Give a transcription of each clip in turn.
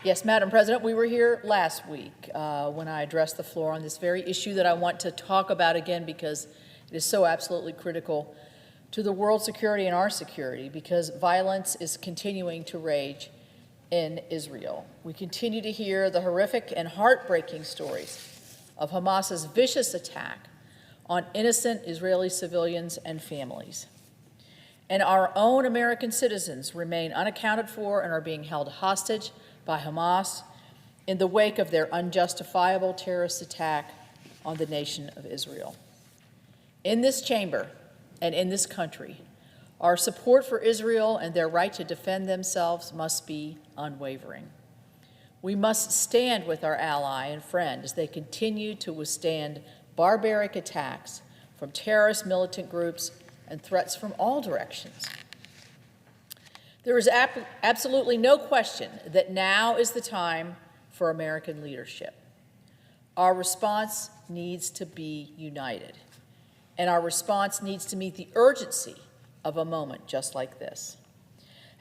Yes, Madam President, we were here last week when I addressed the floor on this very issue that I want to talk about again because it is so absolutely critical to the world's security and our security, because violence is continuing to rage in Israel. We continue to hear the horrific and heartbreaking stories of Hamas's vicious attack on innocent Israeli civilians and families. And our own American citizens remain unaccounted for and are being held hostage by Hamas in the wake of their unjustifiable terrorist attack on the nation of Israel. In this chamber and in this country, our support for Israel and their right to defend themselves must be unwavering. We must stand with our ally and friend as they continue to withstand barbaric attacks from terrorist militant groups and threats from all directions. There is absolutely no question that now is the time for American leadership. Our response needs to be united, and our response needs to meet the urgency of a moment just like this.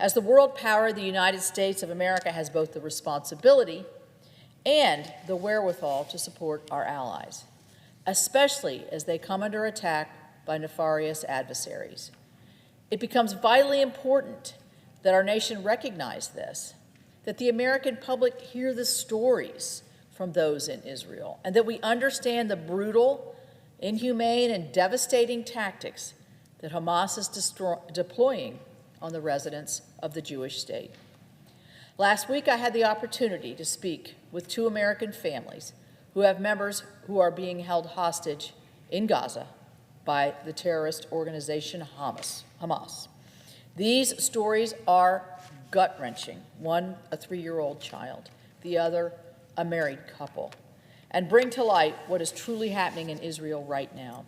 As the world power, the United States of America has both the responsibility and the wherewithal to support our allies, especially as they come under attack by nefarious adversaries. It becomes vitally important that our nation recognize this, that the American public hear the stories from those in Israel, and that we understand the brutal, inhumane, and devastating tactics that Hamas is deploying on the residents of the Jewish state. Last week, I had the opportunity to speak with two American families who have members who are being held hostage in Gaza by the terrorist organization Hamas. These stories are gut-wrenching, one a 3-year-old child, the other a married couple, and bring to light what is truly happening in Israel right now.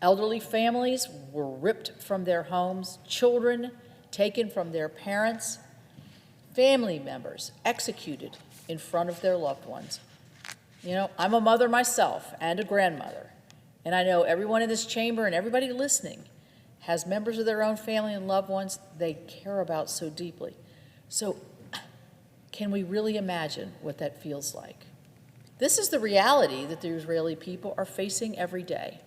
Elderly families were ripped from their homes, children taken from their parents, family members executed in front of their loved ones. You know, I'm a mother myself and a grandmother, and I know everyone in this chamber and everybody listening has members of their own family and loved ones they care about so deeply. So can we really imagine what that feels like? This is the reality that the Israeli people are facing every day.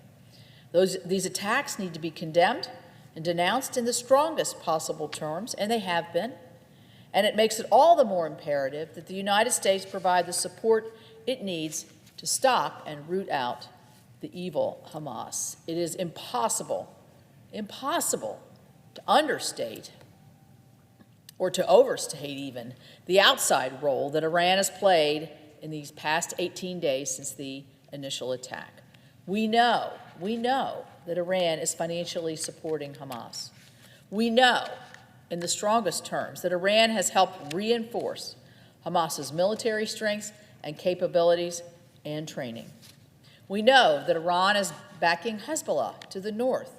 These attacks need to be condemned and denounced in the strongest possible terms, and they have been. And it makes it all the more imperative that the United States provide the support it needs to stop and root out the evil Hamas. It is impossible to understate or to overstate even the outside role that Iran has played in these past 18 days since the initial attack. We know that Iran is financially supporting Hamas. We know in the strongest terms that Iran has helped reinforce Hamas's military strengths and capabilities and training. We know that Iran is backing Hezbollah to the north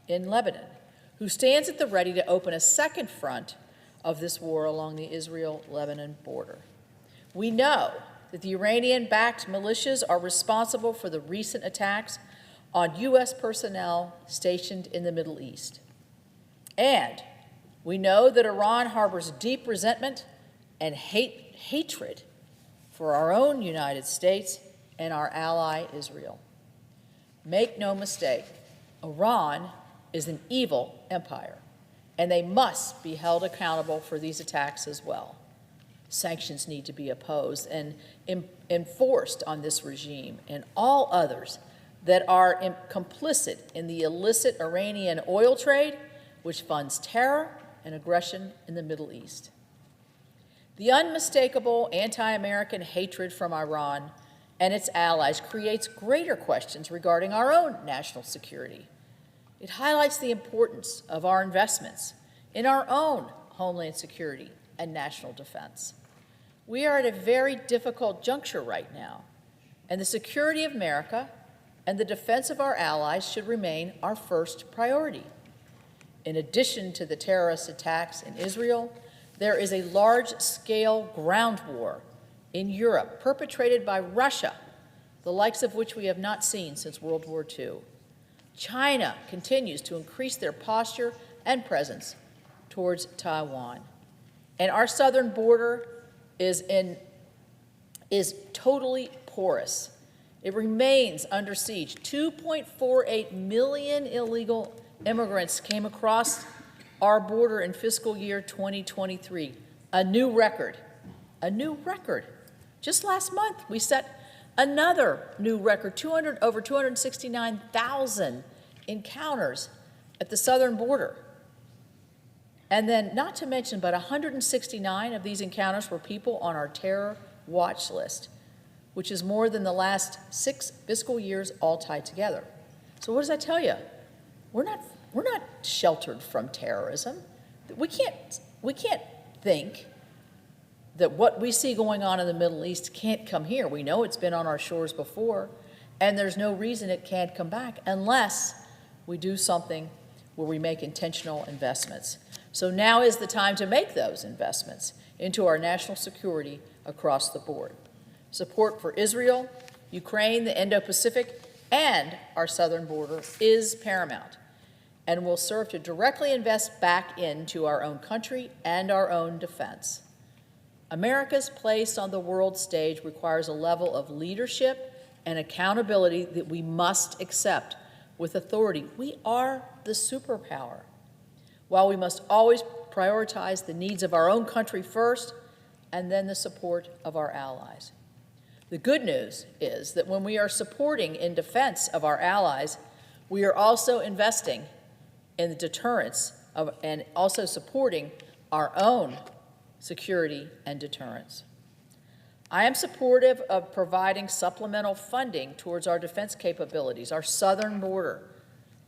in Lebanon, who stands at the ready to open a second front of this war along the Israel-Lebanon border. We know that the Iranian-backed militias are responsible for the recent attacks on U.S. personnel stationed in the Middle East. And we know that Iran harbors deep resentment and hatred for our own United States and our ally Israel. Make no mistake, Iran is an evil empire, and they must be held accountable for these attacks as well. Sanctions need to be opposed and enforced on this regime and all others that are complicit in the illicit Iranian oil trade, which funds terror and aggression in the Middle East. The unmistakable anti-American hatred from Iran and its allies creates greater questions regarding our own national security. It highlights the importance of our investments in our own homeland security and national defense. We are at a very difficult juncture right now, and the security of America and the defense of our allies should remain our first priority. In addition to the terrorist attacks in Israel, there is a large-scale ground war in Europe perpetrated by Russia, the likes of which we have not seen since World War II. China continues to increase their posture and presence towards Taiwan. And our southern border is totally porous. It remains under siege. 2.48 million illegal immigrants came across our border in fiscal year 2023, a new record, a new record. Just last month, we set another new record, over 269,000 encounters at the southern border. And then, not to mention, but 169 of these encounters were people on our terror watch list, which is more than the last 6 fiscal years all tied together. So what does that tell you? We're not sheltered from terrorism. We can't think that what we see going on in the Middle East can't come here. We know it's been on our shores before, and there's no reason it can't come back unless we do something where we make intentional investments. So now is the time to make those investments into our national security across the board. Support for Israel, Ukraine, the Indo-Pacific, and our southern border is paramount and will serve to directly invest back into our own country and our own defense. America's place on the world stage requires a level of leadership and accountability that we must accept with authority. We are the superpower. While we must always prioritize the needs of our own country first and then the support of our allies. The good news is that when we are supporting in defense of our allies, we are also investing in the deterrence of, and also supporting our own security and deterrence. I am supportive of providing supplemental funding towards our defense capabilities, our southern border,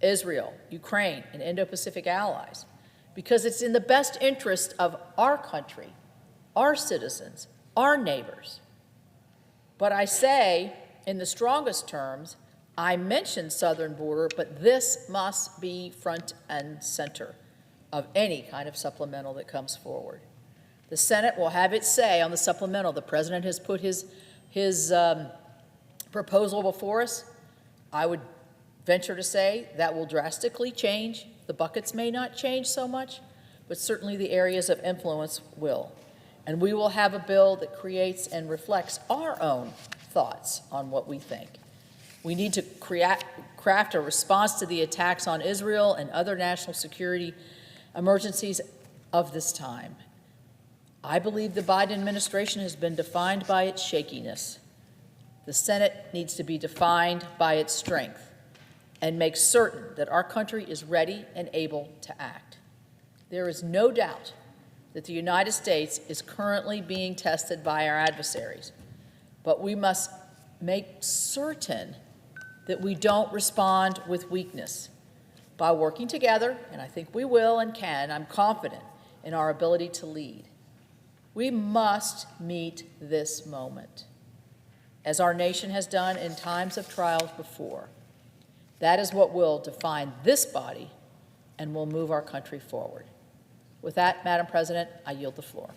Israel, Ukraine, and Indo-Pacific allies, because it's in the best interest of our country, our citizens, our neighbors. But I say, in the strongest terms, I mentioned southern border, but this must be front and center of any kind of supplemental that comes forward. The Senate will have its say on the supplemental. The President has put his proposal before us. I would venture to say that will drastically change. The buckets may not change so much, but certainly the areas of influence will. And we will have a bill that creates and reflects our own thoughts on what we think. We need to craft a response to the attacks on Israel and other national security emergencies of this time. I believe the Biden administration has been defined by its shakiness. The Senate needs to be defined by its strength and make certain that our country is ready and able to act. There is no doubt that the United States is currently being tested by our adversaries, but we must make certain that we don't respond with weakness. By working together, and I think we will and can, I'm confident in our ability to lead. We must meet this moment, as our nation has done in times of trials before. That is what will define this body and will move our country forward. With that, Madam President, I yield the floor.